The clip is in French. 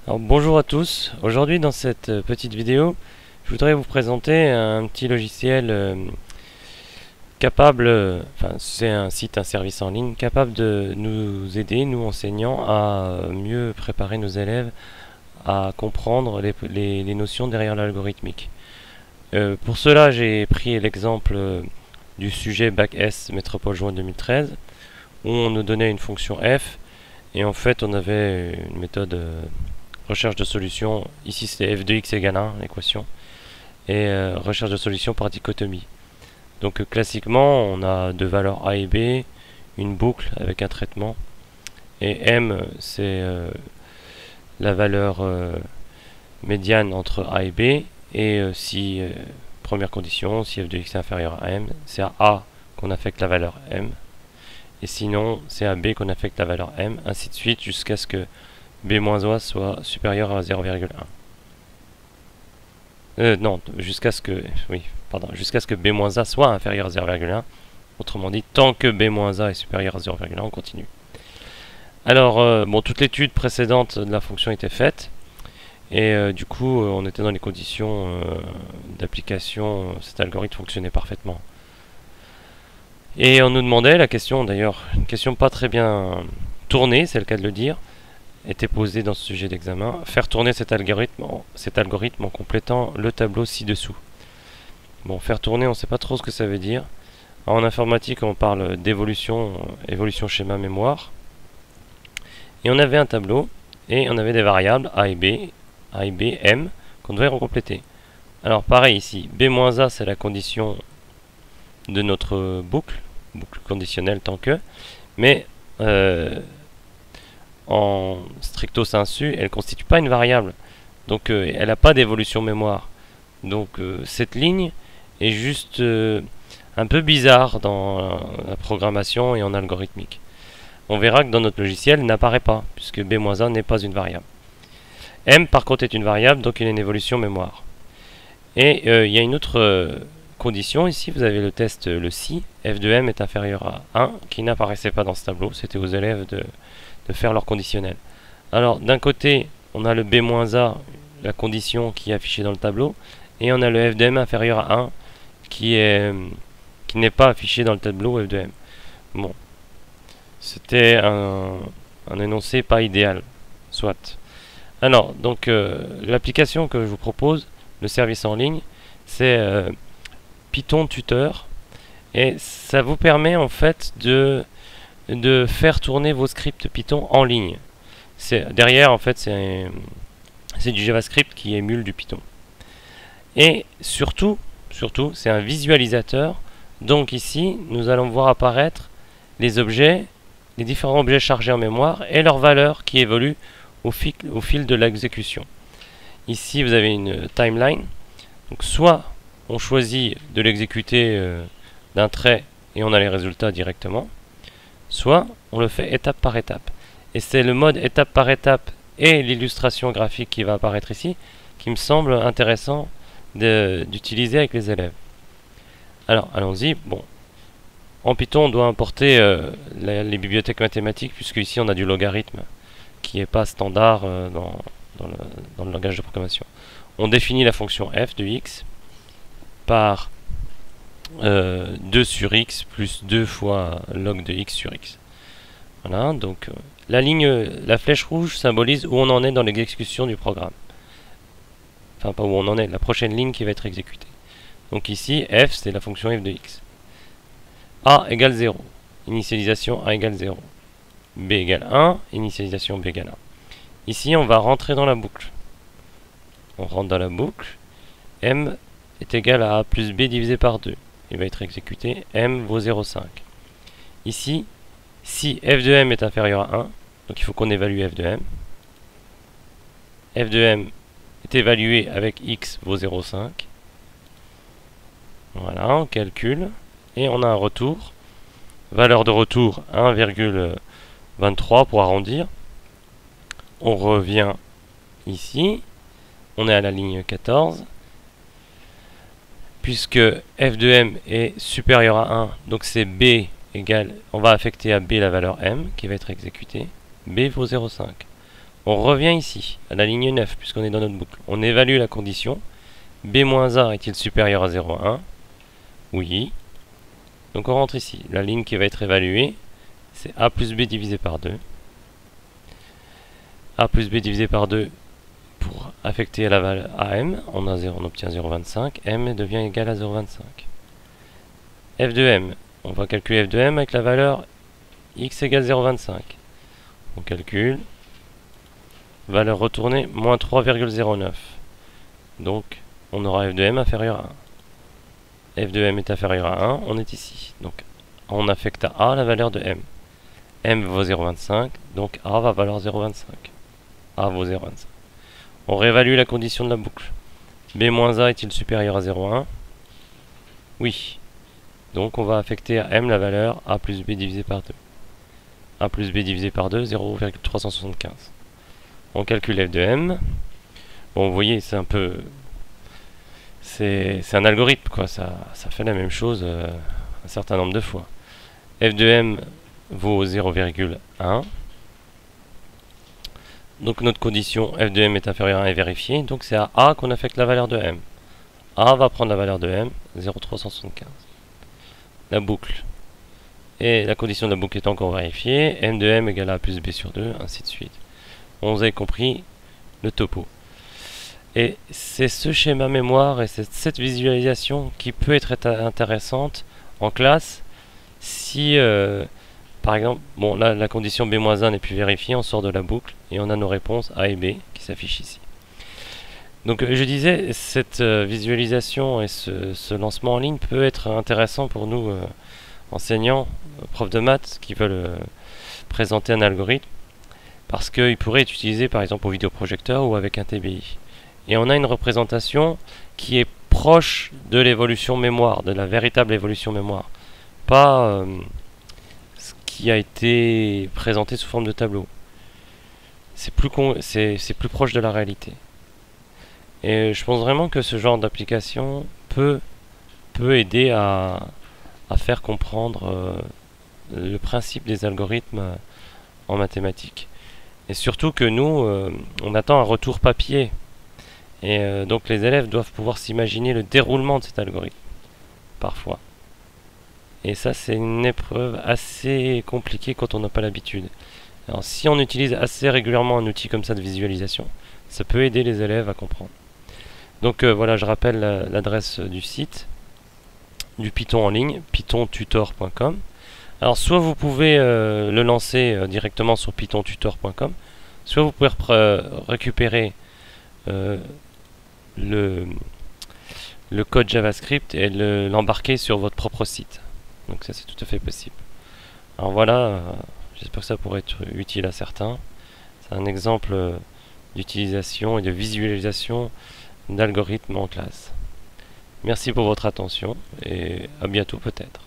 Alors, bonjour à tous. Aujourd'hui dans cette petite vidéo, je voudrais vous présenter un petit logiciel capable, c'est un site, un service en ligne capable de nous aider, nous enseignants, à mieux préparer nos élèves à comprendre les notions derrière l'algorithmique. Pour cela, j'ai pris l'exemple du sujet Bac S Métropole Juin 2013 où on nous donnait une fonction f et en fait on avait une méthode recherche de solution. Ici c'est f de x égale 1 l'équation et recherche de solution par dichotomie. Donc classiquement on a deux valeurs a et b, une boucle avec un traitement, et m c'est la valeur médiane entre a et b, et si première condition, si f de x est inférieur à m, c'est à a qu'on affecte la valeur m, et sinon c'est à b qu'on affecte la valeur m, ainsi de suite jusqu'à ce que b-a soit supérieur à 0,1. Non, jusqu'à ce que b-a soit inférieur à 0,1. Autrement dit, tant que b-a est supérieur à 0,1, on continue. Alors, bon, toute l'étude précédente de la fonction était faite, et du coup, on était dans les conditions d'application, cet algorithme fonctionnait parfaitement. Et on nous demandait la question, d'ailleurs, une question pas très bien tournée, c'est le cas de le dire, était posée dans ce sujet d'examen: faire tourner cet algorithme en complétant le tableau ci-dessous. Bon, faire tourner, on ne sait pas trop ce que ça veut dire. En informatique, on parle d'évolution, évolution schéma mémoire. Et on avait un tableau, et on avait des variables a et b, m, qu'on devait recompléter. Alors pareil ici, b-a c'est la condition de notre boucle conditionnelle tant que, mais en stricto sensu, elle ne constitue pas une variable. Donc elle n'a pas d'évolution mémoire. Donc cette ligne est juste un peu bizarre dans la programmation et en algorithmique. On verra que dans notre logiciel, elle n'apparaît pas, puisque b-a n'est pas une variable. M par contre est une variable, donc il a une évolution mémoire. Et il y a une autre condition ici, vous avez le test, le si, f de m est inférieur à 1, qui n'apparaissait pas dans ce tableau, c'était aux élèves de faire leur conditionnel. Alors d'un côté on a le b-a, la condition qui est affichée dans le tableau, et on a le f de m inférieur à 1 qui n'est pas affiché dans le tableau f de m. Bon, c'était un énoncé pas idéal, soit. Alors donc l'application que je vous propose, le service en ligne, c'est Python Tuteur, et ça vous permet en fait de faire tourner vos scripts Python en ligne. Derrière, en fait, c'est du JavaScript qui émule du Python. Et surtout, c'est un visualisateur. Donc ici, nous allons voir apparaître les objets, les différents objets chargés en mémoire et leurs valeurs qui évoluent au fil de l'exécution. Ici, vous avez une timeline. Donc soit on choisit de l'exécuter d'un trait et on a les résultats directement, soit on le fait étape par étape. Et c'est le mode étape par étape et l'illustration graphique qui va apparaître ici qui me semble intéressant d'utiliser avec les élèves. Alors allons-y. Bon, en Python on doit importer les bibliothèques mathématiques, puisque ici on a du logarithme qui n'est pas standard dans le langage de programmation. On définit la fonction f de x par 2 sur x plus 2 fois log de x sur x. Voilà, donc la flèche rouge symbolise où on en est dans l'exécution du programme. Enfin, pas où on en est, la prochaine ligne qui va être exécutée. Donc ici, f c'est la fonction f de x. A égale 0, initialisation a égale 0. B égale 1, initialisation b égale 1. Ici, on va rentrer dans la boucle. On rentre dans la boucle. M est égal à a plus b divisé par 2. Il va être exécuté, m vaut 0,5. Ici, si f de m est inférieur à 1, donc il faut qu'on évalue f de m. F de m est évalué avec x vaut 0,5. Voilà, on calcule, et on a un retour. Valeur de retour 1,23 pour arrondir. On revient ici, on est à la ligne 14. Puisque f de m est supérieur à 1, donc c'est b égale, on va affecter à b la valeur m qui va être exécutée, b vaut 0,5. On revient ici, à la ligne 9, puisqu'on est dans notre boucle. On évalue la condition. B-A est-il supérieur à 0,1? Oui. Donc on rentre ici. La ligne qui va être évaluée, c'est A plus B divisé par 2. A plus B divisé par 2 pour affecter à la valeur à M. On obtient 0,25. M devient égal à 0,25. F de M. On va calculer F de M avec la valeur X égale 0,25. On calcule. Valeur retournée, moins 3,09. Donc, on aura F de M inférieur à 1. F de M est inférieur à 1, on est ici. Donc, on affecte à A la valeur de M. M vaut 0,25, donc A va valoir 0,25. A vaut 0,25. On réévalue la condition de la boucle. B-A est-il supérieur à 0,1? Oui. Donc, on va affecter à M la valeur A plus B divisé par 2. A plus B divisé par 2, 0,375. On calcule F de M. Bon, vous voyez, c'est un peu... C'est un algorithme, quoi. Ça fait la même chose un certain nombre de fois. F de M vaut 0,1. Donc notre condition F de M est inférieure à 1 est vérifiée. Donc c'est à A qu'on affecte la valeur de M. A va prendre la valeur de M, 0,375. La boucle. Et la condition de la boucle est encore vérifiée. M de M égale A plus B sur 2, ainsi de suite. Bon, vous avez compris le topo. Et c'est ce schéma mémoire et cette visualisation qui peut être intéressante en classe si, par exemple, bon là la condition B-1 n'est plus vérifiée, on sort de la boucle et on a nos réponses A et B qui s'affichent ici. Donc je disais, cette visualisation et ce lancement en ligne peut être intéressant pour nous enseignants, profs de maths qui veulent présenter un algorithme, parce qu'il pourrait être utilisé par exemple au vidéoprojecteur ou avec un TBI. Et on a une représentation qui est proche de l'évolution mémoire, de la véritable évolution mémoire. Pas ce qui a été présenté sous forme de tableau. C'est plus proche de la réalité. Et je pense vraiment que ce genre d'application peut aider à faire comprendre le principe des algorithmes en mathématiques. Et surtout que nous, on attend un retour papier. Et donc les élèves doivent pouvoir s'imaginer le déroulement de cet algorithme, parfois. Et ça, c'est une épreuve assez compliquée quand on n'a pas l'habitude. Alors si on utilise assez régulièrement un outil comme ça de visualisation, ça peut aider les élèves à comprendre. Donc voilà, je rappelle l'adresse du site, du Python en ligne, pythontutor.com. Alors soit vous pouvez le lancer directement sur pythontutor.com, soit vous pouvez récupérer le code JavaScript et l'embarquer sur votre propre site. Donc ça c'est tout à fait possible. Alors voilà, j'espère que ça pourrait être utile à certains. C'est un exemple d'utilisation et de visualisation d'algorithmes en classe. Merci pour votre attention et à bientôt peut-être.